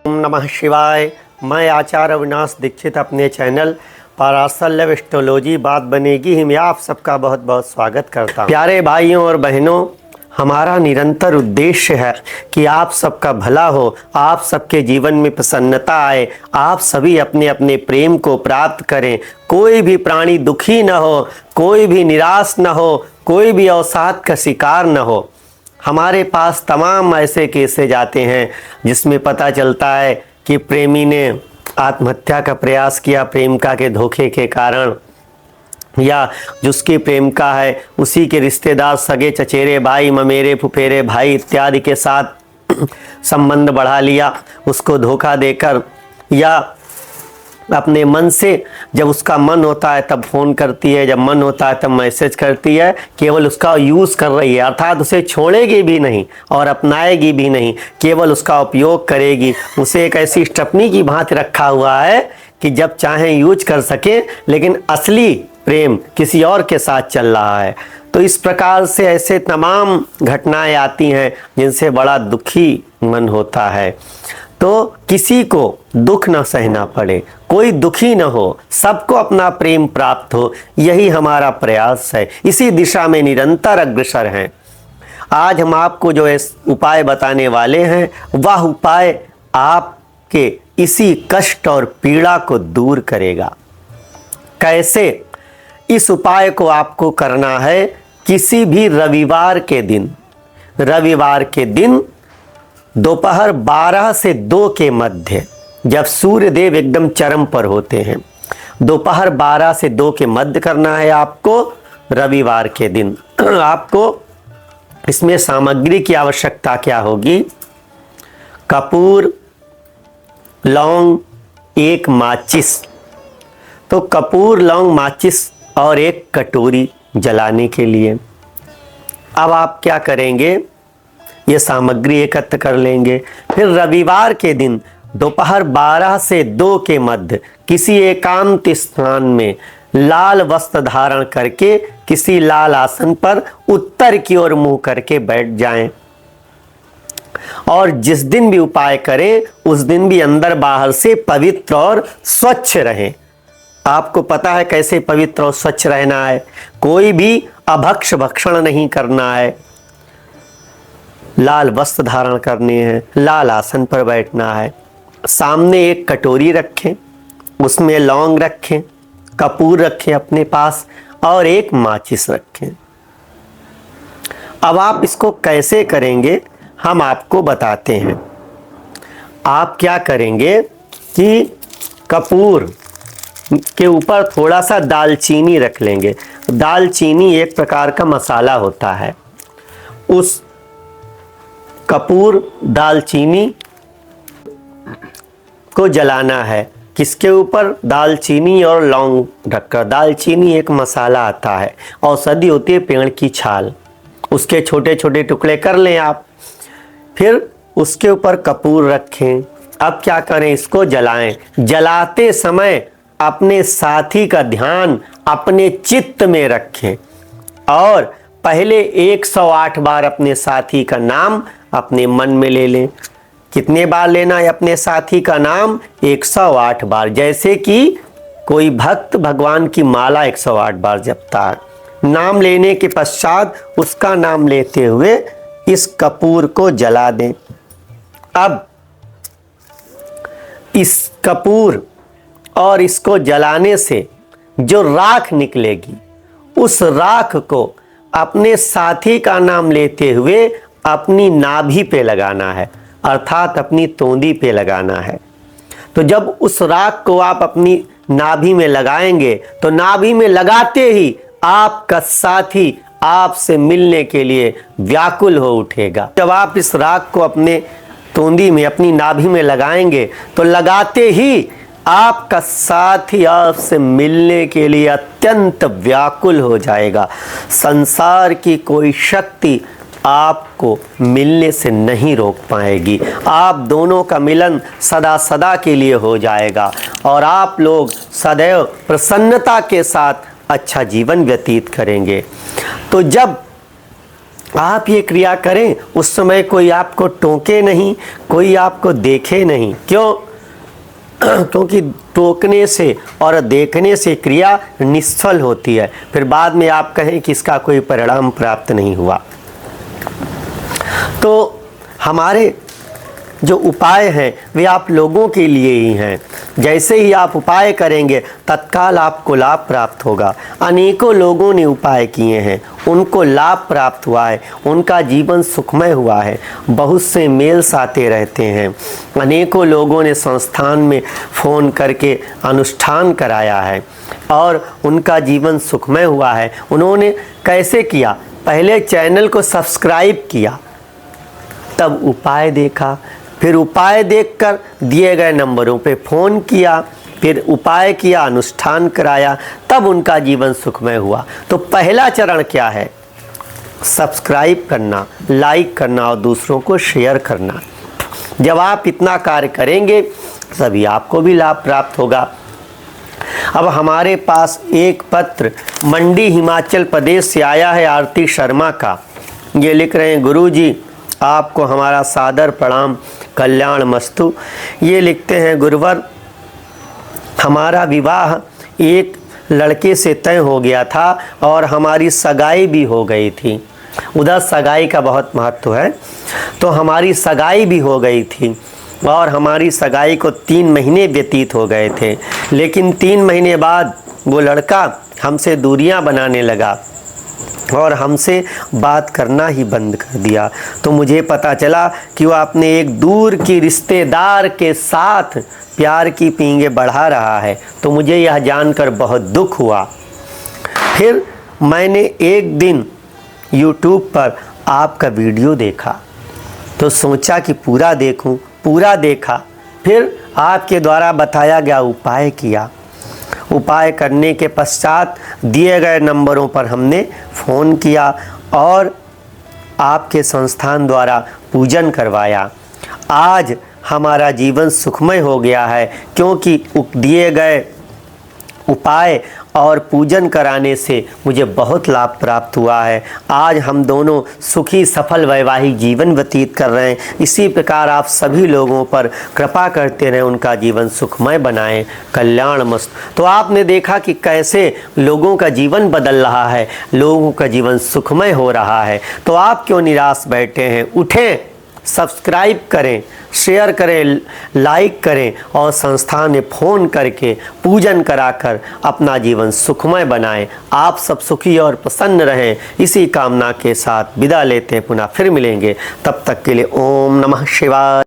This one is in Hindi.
ओम नमः शिवाय। मैं आचार्य अविनाश दीक्षित अपने चैनल पराशर एस्ट्रोलॉजी बात बनेगी ही में आप सबका बहुत बहुत स्वागत करता हूँ। प्यारे भाइयों और बहनों, हमारा निरंतर उद्देश्य है कि आप सबका भला हो, आप सबके जीवन में प्रसन्नता आए, आप सभी अपने अपने प्रेम को प्राप्त करें, कोई भी प्राणी दुखी न हो, कोई भी निराश न हो, कोई भी अवसाद का शिकार न हो। हमारे पास तमाम ऐसे केसेज आते हैं जिसमें पता चलता है कि प्रेमी ने आत्महत्या का प्रयास किया प्रेमिका के धोखे के कारण, या जिसकी प्रेमिका है उसी के रिश्तेदार, सगे चचेरे भाई, ममेरे फुफेरे भाई इत्यादि के साथ संबंध बढ़ा लिया उसको धोखा देकर, या अपने मन से जब उसका मन होता है तब फ़ोन करती है, जब मन होता है तब मैसेज करती है, केवल उसका यूज़ कर रही है, अर्थात उसे छोड़ेगी भी नहीं और अपनाएगी भी नहीं, केवल उसका उपयोग करेगी। उसे एक ऐसी स्टपनी की भांति रखा हुआ है कि जब चाहें यूज कर सकें, लेकिन असली प्रेम किसी और के साथ चल रहा है। तो इस प्रकार से ऐसे तमाम घटनाएं आती हैं जिनसे बड़ा दुखी मन होता है। तो किसी को दुख न सहना पड़े, कोई दुखी न हो, सबको अपना प्रेम प्राप्त हो, यही हमारा प्रयास है। इसी दिशा में निरंतर अग्रसर हैं। आज हम आपको जो उपाय बताने वाले हैं वह उपाय आपके इसी कष्ट और पीड़ा को दूर करेगा। कैसे? इस उपाय को आपको करना है किसी भी रविवार के दिन दोपहर 12 से 2 के मध्य, जब सूर्य देव एकदम चरम पर होते हैं, दोपहर 12 से 2 के मध्य करना है आपको रविवार के दिन। आपको इसमें सामग्री की आवश्यकता क्या होगी? कपूर, लौंग, एक माचिस। तो कपूर, लौंग, माचिस और एक कटोरी जलाने के लिए। अब आप क्या करेंगे? ये सामग्री एकत्र कर लेंगे। फिर रविवार के दिन दोपहर 12 से 2 के मध्य किसी एकांत स्थान में लाल वस्त्र धारण करके किसी लाल आसन पर उत्तर की ओर मुंह करके बैठ जाएं। और जिस दिन भी उपाय करें उस दिन भी अंदर बाहर से पवित्र और स्वच्छ रहें। आपको पता है कैसे पवित्र और स्वच्छ रहना है। कोई भी अभक्ष भक्षण नहीं करना है, लाल वस्त्र धारण करने हैं, लाल आसन पर बैठना है। सामने एक कटोरी रखें, उसमें लौंग रखें, कपूर रखें अपने पास और एक माचिस रखें। अब आप इसको कैसे करेंगे हम आपको बताते हैं। आप क्या करेंगे कि कपूर के ऊपर थोड़ा सा दालचीनी रख लेंगे। दालचीनी एक प्रकार का मसाला होता है। उस कपूर, दालचीनी को जलाना है। किसके ऊपर? दालचीनी और लौंग रखकर। दालचीनी एक मसाला आता है, औषधि होती है पेड़ की छाल, उसके छोटे छोटे टुकड़े कर लें आप। फिर उसके ऊपर कपूर रखें। अब क्या करें? इसको जलाएं। जलाते समय अपने साथी का ध्यान अपने चित्त में रखें और पहले 108 बार अपने साथी का नाम अपने मन में ले लें। कितने बार लेना है अपने साथी का नाम? 108 बार। जैसे कि कोई भक्त भगवान की माला 108 बार जपता है। नाम लेने के पश्चात उसका नाम लेते हुए इस कपूर को जला दें। अब इस कपूर और इसको जलाने से जो राख निकलेगी उस राख को अपने साथी का नाम लेते हुए अपनी नाभि पे लगाना है, अर्थात अपनी तोंदी पे लगाना है। तो जब उस राख को आप अपनी नाभि में लगाएंगे तो नाभि में लगाते ही आपका साथी आपसे मिलने के लिए व्याकुल हो उठेगा। जब आप इस राख को अपने तोंदी में, अपनी नाभि में लगाएंगे तो लगाते ही आपका साथी आपसे मिलने के लिए अत्यंत व्याकुल हो जाएगा। संसार की कोई शक्ति आपको मिलने से नहीं रोक पाएगी। आप दोनों का मिलन सदा सदा के लिए हो जाएगा और आप लोग सदैव प्रसन्नता के साथ अच्छा जीवन व्यतीत करेंगे। तो जब आप ये क्रिया करें, उस समय कोई आपको टोके नहीं, कोई आपको देखे नहीं। क्यों? क्योंकि टोकने से और देखने से क्रिया निष्फल होती है, फिर बाद में आप कहें कि इसका कोई परिणाम प्राप्त नहीं हुआ। तो हमारे जो उपाय हैं वे आप लोगों के लिए ही हैं। जैसे ही आप उपाय करेंगे तत्काल आपको लाभ प्राप्त होगा। अनेकों लोगों ने उपाय किए हैं, उनको लाभ प्राप्त हुआ है, उनका जीवन सुखमय हुआ है। बहुत से मेल्स आते रहते हैं। अनेकों लोगों ने संस्थान में फ़ोन करके अनुष्ठान कराया है और उनका जीवन सुखमय हुआ है। उन्होंने कैसे किया? पहले चैनल को सब्सक्राइब किया, तब उपाय देखा, फिर उपाय देखकर दिए गए नंबरों पे फ़ोन किया, फिर उपाय किया, अनुष्ठान कराया, तब उनका जीवन सुखमय हुआ। तो पहला चरण क्या है? सब्सक्राइब करना, लाइक करना और दूसरों को शेयर करना। जब आप इतना कार्य करेंगे तभी आपको भी लाभ प्राप्त होगा। अब हमारे पास एक पत्र मंडी हिमाचल प्रदेश से आया है आरती शर्मा का। ये लिख रहे हैं, गुरुजी आपको हमारा सादर प्रणाम, कल्याण मस्तु। ये लिखते हैं, गुरुवर हमारा विवाह एक लड़के से तय हो गया था और हमारी सगाई भी हो गई थी। उधर सगाई का बहुत महत्व है। तो हमारी सगाई भी हो गई थी और हमारी सगाई को 3 महीने व्यतीत हो गए थे, लेकिन 3 महीने बाद वो लड़का हमसे दूरियां बनाने लगा और हमसे बात करना ही बंद कर दिया। तो मुझे पता चला कि वो अपने एक दूर की रिश्तेदार के साथ प्यार की पींगे बढ़ा रहा है। तो मुझे यह जानकर बहुत दुख हुआ। फिर मैंने एक दिन YouTube पर आपका वीडियो देखा, तो सोचा कि पूरा देखूं, पूरा देखा। फिर आपके द्वारा बताया गया उपाय किया। उपाय करने के पश्चात दिए गए नंबरों पर हमने फ़ोन किया और आपके संस्थान द्वारा पूजन करवाया। आज हमारा जीवन सुखमय हो गया है, क्योंकि दिए गए उपाय और पूजन कराने से मुझे बहुत लाभ प्राप्त हुआ है। आज हम दोनों सुखी सफल वैवाहिक जीवन व्यतीत कर रहे हैं। इसी प्रकार आप सभी लोगों पर कृपा करते रहें, उनका जीवन सुखमय बनाएं, कल्याण मस्त। तो आपने देखा कि कैसे लोगों का जीवन बदल रहा है, लोगों का जीवन सुखमय हो रहा है। तो आप क्यों निराश बैठे हैं? उठें, सब्सक्राइब करें, शेयर करें, लाइक करें और संस्थान में फ़ोन करके पूजन कराकर अपना जीवन सुखमय बनाएं। आप सब सुखी और प्रसन्न रहें, इसी कामना के साथ विदा लेते हैं। पुनः फिर मिलेंगे, तब तक के लिए ओम नमः शिवाय।